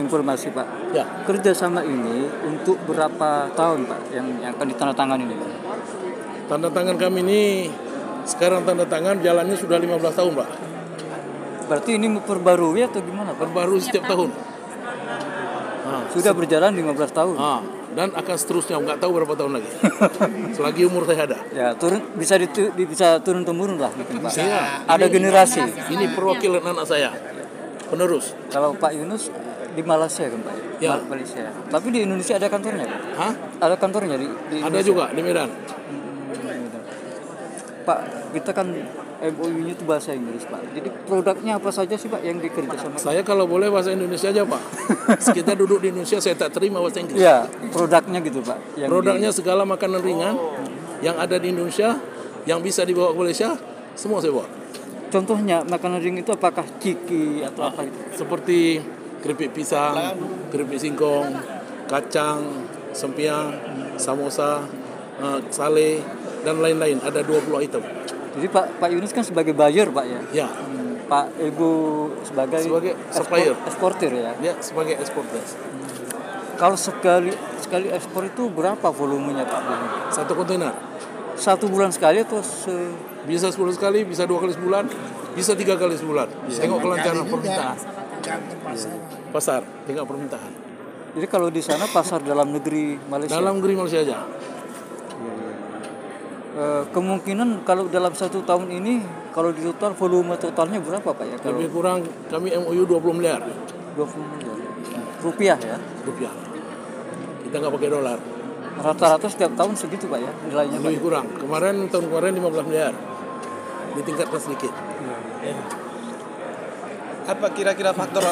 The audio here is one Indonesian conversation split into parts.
informasi Pak. Ya. Kerjasama ini untuk berapa tahun Pak yang akan ditandatangani ini? Tanda tangan kami ini sekarang tanda tangan jalannya sudah 15 tahun Pak. Berarti ini memperbarui atau gimana Pak? Perbaharui setiap tahun. Sudah berjalan 15 tahun. Dan akan seterusnya, nggak tahu berapa tahun lagi. Selagi umur saya ada. Ya, bisa turun temurun lah gitu, Pak. Iya. Ada generasi. Ini perwakilan anak saya, penerus. Kalau Pak Yunus di Malaysia kan Pak? Ya. Malaysia. Tapi di Indonesia ada kantornya Pak? Hah? Ada kantornya di Ada Indonesia? juga di Medan. Pak, kita kan MOU-nya itu bahasa Inggris Pak. Jadi produknya apa saja sih Pak yang dikerjasama? Saya kalau boleh bahasa Indonesia aja Pak. Kita duduk di Indonesia, saya tak terima bahasa Inggris. Ya, produknya gitu Pak. Produknya segala makanan ringan yang ada di Indonesia, yang bisa dibawa ke Malaysia, semua saya bawa. Contohnya makanan ring itu apakah ciki atau apa itu? Seperti keripik pisang, keripik singkong, kacang, sempiang, samosa, sale, dan lain-lain. Ada 20 item. Jadi Pak Yunus kan sebagai buyer Pak ya? Ya. Pak Ibu sebagai supplier. eksportir ya? Ya, sebagai eksportir. Kalau sekali ekspor itu berapa volumenya Pak? Satu kontainer. 1 bulan sekali atau Bisa 10 sekali, bisa 2 kali sebulan, bisa 3 kali sebulan. Tengok kelancaran permintaan. Pasar, tengok permintaan. Jadi kalau di sana pasar dalam negeri Malaysia? Dalam negeri Malaysia aja. Kemungkinan kalau dalam 1 tahun ini, kalau di total volume totalnya berapa Pak ya? Kalau Lebih kurang kami MOU 20 miliar. 20 miliar rupiah ya? Rupiah. Kita nggak pakai dolar. Rata-rata setiap tahun segitu Pak ya nilainya Pak? Lebih kurang. Tahun kemarin 15 miliar. Ditingkatkan sedikit. Apa kira-kira faktor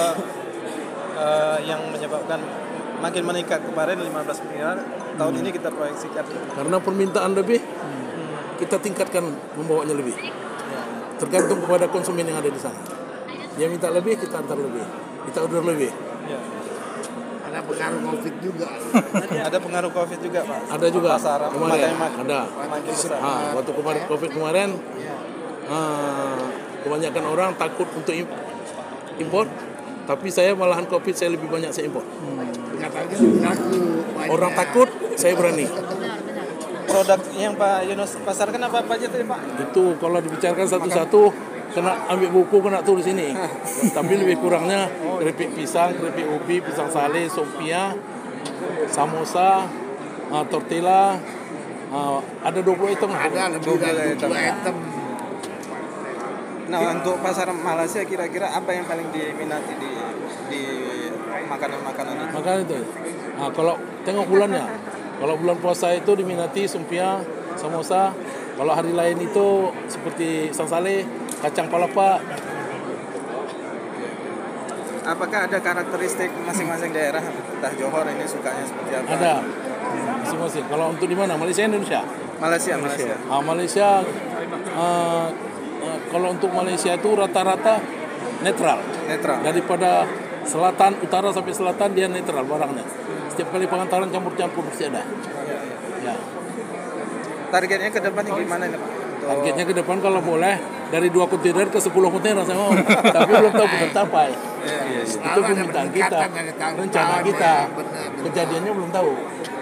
yang menyebabkan makin meningkat? Kemarin 15 miliar, tahun ini kita proyeksikan. Karena permintaan lebih, kita tingkatkan membawanya lebih. Tergantung kepada konsumen yang ada di sana. Dia minta lebih, kita antar lebih. Kita order lebih. Ya. Ada pengaruh COVID juga. Ada pengaruh COVID juga Pak? Ada juga. Pasar Kemarin ada. makin besar. Waktu COVID kemarin, kebanyakan orang takut untuk impor. Tapi saya malahan COVID saya lebih banyak saya impor. Orang takut, saya berani. Produk yang Pak Yunus pasarkan apa aja tadi Pak? Itu kalau dibicarakan satu-satu, kena ambil buku, kena tulis ini. Tapi lebih kurangnya keripik pisang, keripik ubi, pisang sale, sompia, samosa, tortilla, ada 20 item. Ada lebih dari 20 item. Nah, untuk pasar Malaysia kira-kira apa yang paling diminati di makanan-makanan ini? Makanan itu. Nah, kalau tengok bulannya, kalau bulan puasa itu diminati sumpia, samosa. Kalau hari lain itu seperti sangsale, kacang palapa. Apakah ada karakteristik masing-masing daerah? Entah Johor ini sukanya seperti apa? Ada masing-masing. Kalau untuk di mana? Malaysia, Indonesia? Malaysia. Malaysia. Kalau untuk Malaysia itu rata-rata netral. Daripada selatan, utara sampai selatan dia netral barangnya. Setiap kali pengantaran campur-campur pasti ada. Ya. Targetnya ke depan gimana nih Pak? Targetnya ke depan kalau boleh dari 2 kontainer ke 10 kontainer saya mau. Tapi belum tahu tercapai. Itu permintaan kita, rencana kita. Kejadiannya belum tahu.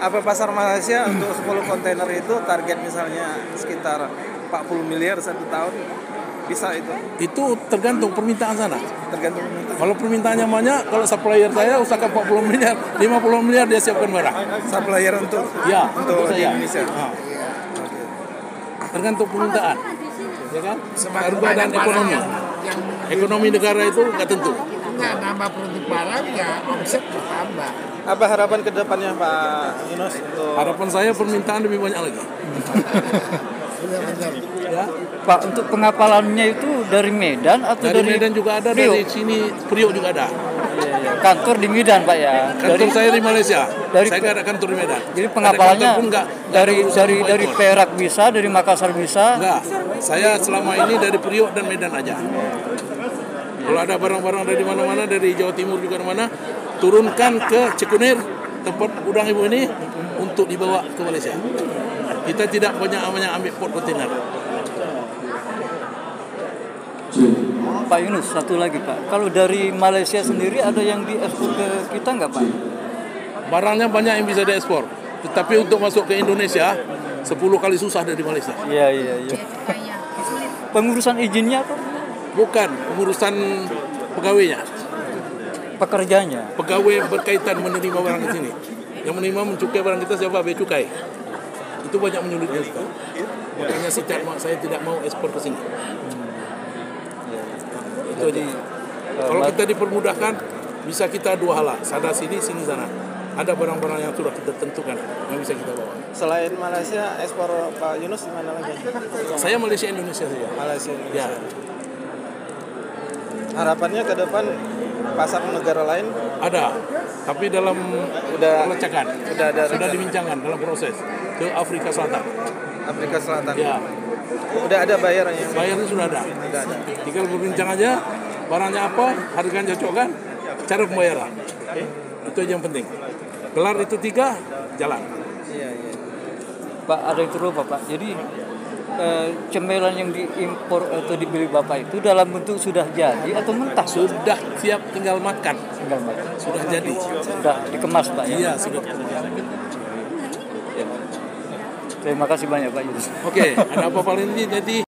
Apa pasar Malaysia untuk 10 kontainer itu target misalnya sekitar 40 miliar 1 tahun? Bisa itu? Itu tergantung permintaan sana. Tergantung permintaan. Kalau permintaannya banyak, kalau supplier saya usahakan 40 miliar, 50 miliar dia siapkan barang. Supplier untuk saya. Indonesia. Tergantung permintaan. Ya kan? Harga dan ekonomi negara itu nggak tentu. Nggak nambah produk barang ya omset bertambah. Apa harapan ke depannya Pak Yunus untuk Harapan saya permintaan lebih banyak lagi. Ya. Pak, untuk pengapalannya itu dari Medan atau Dari Medan juga ada, Priok? dari sini Priok juga ada. Kantor di Medan Pak ya? Kantor saya di Malaysia. dari- Saya nggak ada kantor di Medan. Jadi pengapalannya Ada kantor pun nggak dari urusan impor. Perak bisa, dari Makassar bisa? Enggak. Saya selama ini dari Priok dan Medan aja. Kalau ada barang-barang dari mana-mana, dari Jawa Timur juga mana, turunkan ke Cikunir, tempat udang ibu ini, untuk dibawa ke Malaysia. Kita tidak banyak ambil pot kontainer. Pak Yunus, satu lagi Pak. Kalau dari Malaysia sendiri ada yang diekspor ke kita nggak Pak? Barangnya banyak yang bisa diekspor, tetapi untuk masuk ke Indonesia 10 kali susah dari Malaysia. Iya. Pengurusan izinnya apa? Bukan pengurusan pegawainya. Pekerjanya. Pegawai berkaitan menerima barang di sini. Yang menerima mencukai barang kita siapa? Bea Cukai. Itu banyak menyulitkan kita. Makanya saya tidak mau ekspor ke sini. Itu aja. Kalau kita dipermudahkan, bisa kita dua hal, sana sini, sini sana. Ada barang-barang yang sudah kita tentukan yang bisa kita bawa. Selain Malaysia, ekspor Pak Yunus di mana lagi? Saya Malaysia Indonesia saja. Malaysia. Ya. Harapannya ke depan pasar negara lain Ada, tapi dalam pelacakan sudah dibincangkan dalam proses ke Afrika Selatan. Afrika Selatan. Ya, Udah ada bayarannya. bayarnya sudah ada. Tinggal berbincang aja, barangnya apa, harganya cocok kan, cara pembayaran. Itu aja yang penting. Gelar itu 3, jalan. Iya. Pak, ada yang terlupa Pak. Jadi cemilan yang diimpor atau dibeli Bapak itu dalam bentuk sudah jadi atau mentah? Sudah siap, tinggal makan. Tinggal makan. Sudah jadi. Sudah dikemas Pak ya? Iya, sudah. Terima kasih banyak Pak Yunus. Oke, ada apa-apa lagi nanti